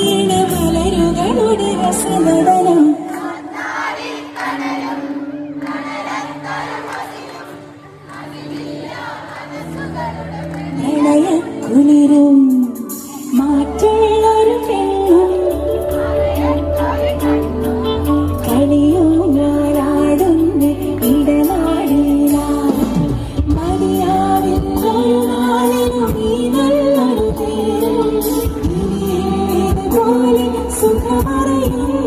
മലരുകളുടെ രസനടനം പ്രണയക്കുളിരും മാറ്റുള്ളൊരു പെണ്ണും കളിയോ ഞാനാടുന്ന ഇടനാടില മതിയാവില്ലൊരു നാളിനും ഈ നല്ലൊരു പേരും ഇതുപോലെ സുഖമറിയും